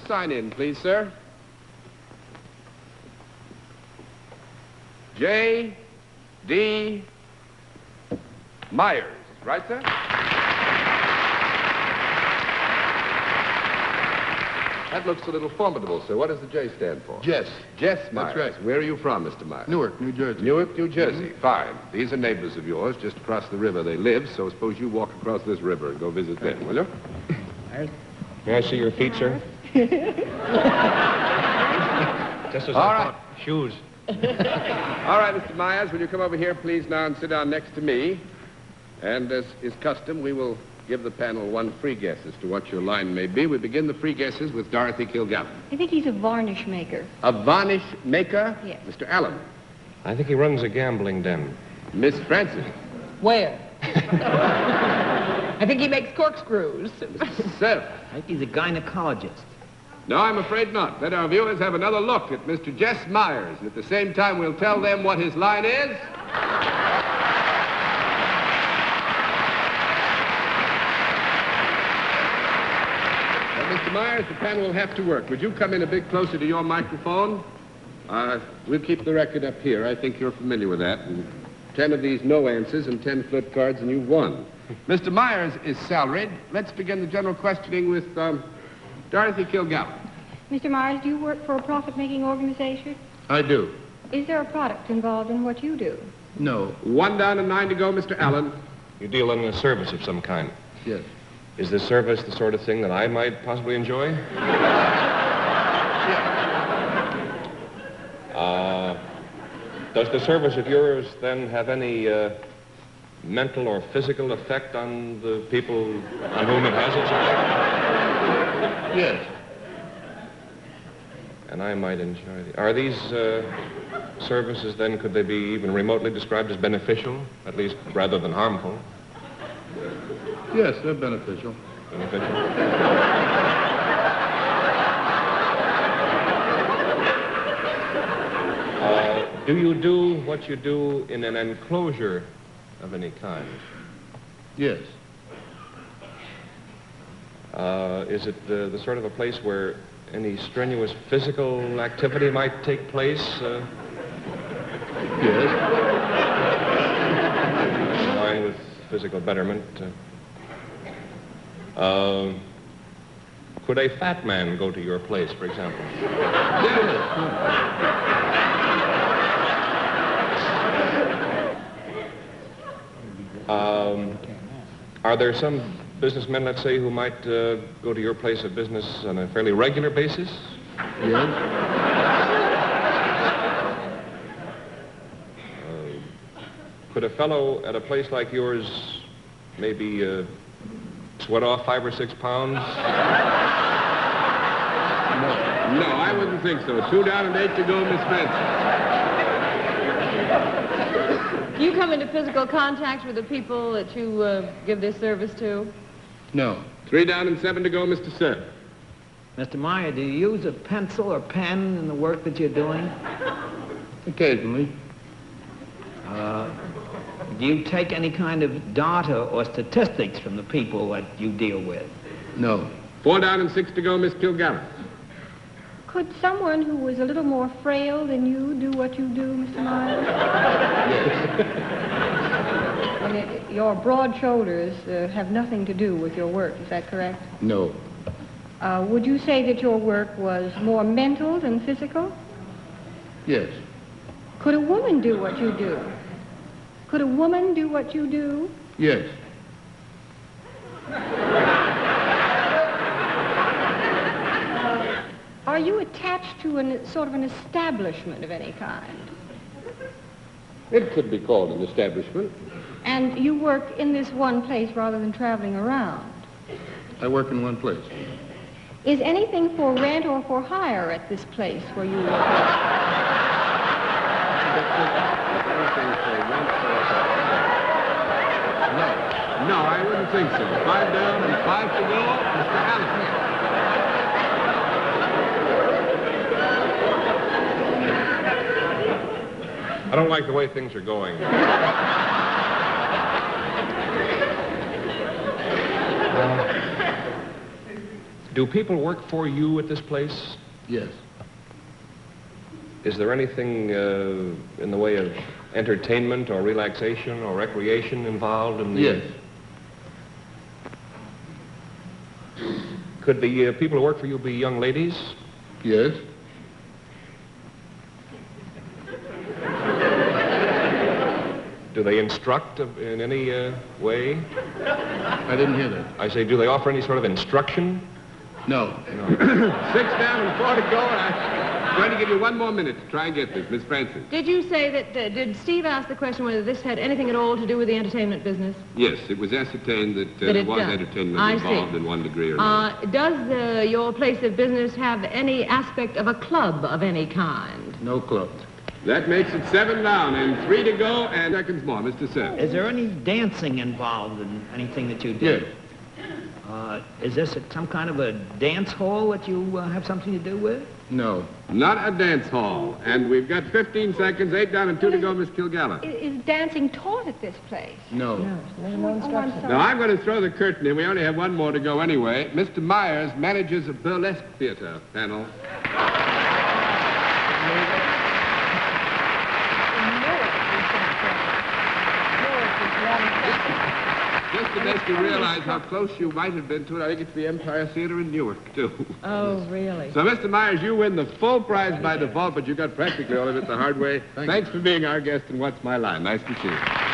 Sign in, please, sir. J. D. Myers. Right, sir? That looks a little formidable, sir. What does the J stand for? Jess. Jess Myers. That's right. Where are you from, Mr. Myers? Newark, New Jersey. Newark, New Jersey. Fine. These are neighbors of yours. Just across the river they live, so suppose you walk across this river and go visit them, will you? May I see your feet, sir? Just as All I right. thought. Shoes. All right, Mr. Myers, will you come over here, please, now, and sit down next to me? And as is custom, we will give the panel one free guess as to what your line may be. We begin the free guesses with Dorothy Kilgallen. I think he's a varnish maker. A varnish maker? Yes. Mr. Allen. I think he runs a gambling den. Miss Francis. Where? I think he makes corkscrews. Seth. I think he's a gynecologist. No, I'm afraid not. Let our viewers have another look at Mr. Jess Myers. And at the same time, we'll tell them what his line is. Mr. Myers, the panel will have to work. Would you come in a bit closer to your microphone? We'll keep the record up here. I think you're familiar with that. And 10 of these no answers and 10 flip cards, and you've won. Mr. Myers is salaried. Let's begin the general questioning with Dorothy Kilgallen. Mr. Myers, do you work for a profit-making organization? I do. Is there a product involved in what you do? No. 1 down and 9 to go, Mr. Allen. You deal in a service of some kind. Yes. Is this service the sort of thing that I might possibly enjoy? Does the service of yours then have any mental or physical effect on the people on whom it has its effect? Yes. And I might enjoy the... Are these services then, could they be even remotely described as beneficial, at least rather than harmful? Yes, they're beneficial. Beneficial? Do you do what you do in an enclosure of any kind? Yes. Is it the sort of a place where any strenuous physical activity might take place? Yes. In line with physical betterment. Could a fat man go to your place, for example? Are there some businessmen, let's say, who might go to your place of business on a fairly regular basis? Yes. Could a fellow at a place like yours maybe sweat off 5 or 6 pounds? No, I wouldn't think so. 2 down and 8 to go, Miss Francis. Do you come into physical contact with the people that you give this service to? No. 3 down and 7 to go, Mr. Seth. Mr. Meyer, do you use a pencil or pen in the work that you're doing? Occasionally. Do you take any kind of data or statistics from the people that you deal with? No. 4 down and 6 to go, Miss Kilgallen. Could someone who was a little more frail than you do what you do, Mr. Myers? And your broad shoulders have nothing to do with your work, is that correct? No. Would you say that your work was more mental than physical? Yes. Could a woman do what you do? Could a woman do what you do? Yes. Are you attached to sort of an establishment of any kind? It could be called an establishment. And you work in this one place rather than traveling around? I work in one place. Is anything for rent or for hire at this place where you work? No, I wouldn't think so. 5 down and 5 to go, Mr. Allen. I don't like the way things are going. Do people work for you at this place? Yes. Is there anything in the way of entertainment or relaxation or recreation involved in the... Yes. Could the people who work for you be young ladies? Yes. Do they instruct in any way? I didn't hear that. I say, do they offer any sort of instruction? No. 6 down and 4 to go, and I'm going to give you 1 more minute to try and get this. Miss Francis. Did you say that, did Steve ask the question whether this had anything at all to do with the entertainment business? Yes, it was ascertained that That there it was does. entertainment I involved see. in one degree or another. Does your place of business have any aspect of a club of any kind? No club. That makes it 7 down and 3 to go and seconds more. Mr. Sims. Is there any dancing involved in anything that you do? Yes. Is this some kind of a dance hall that you have something to do with? No. Not a dance hall. And we've got 15 seconds, 8 down and 2 to go, Miss Kilgallen. Is dancing taught at this place? No. Oh, I'm sorry. Now, I'm going to throw the curtain in. We only have 1 more to go anyway. Mr. Myers manages a burlesque theater panel. Just to make you realize how close you might have been to it, I think it's the Empire Theater in Newark, too. Oh, really? So, Mr. Myers, you win the full prize by default, but you got practically all of it the hard way. Thanks for being our guest in What's My Line. Nice to see you.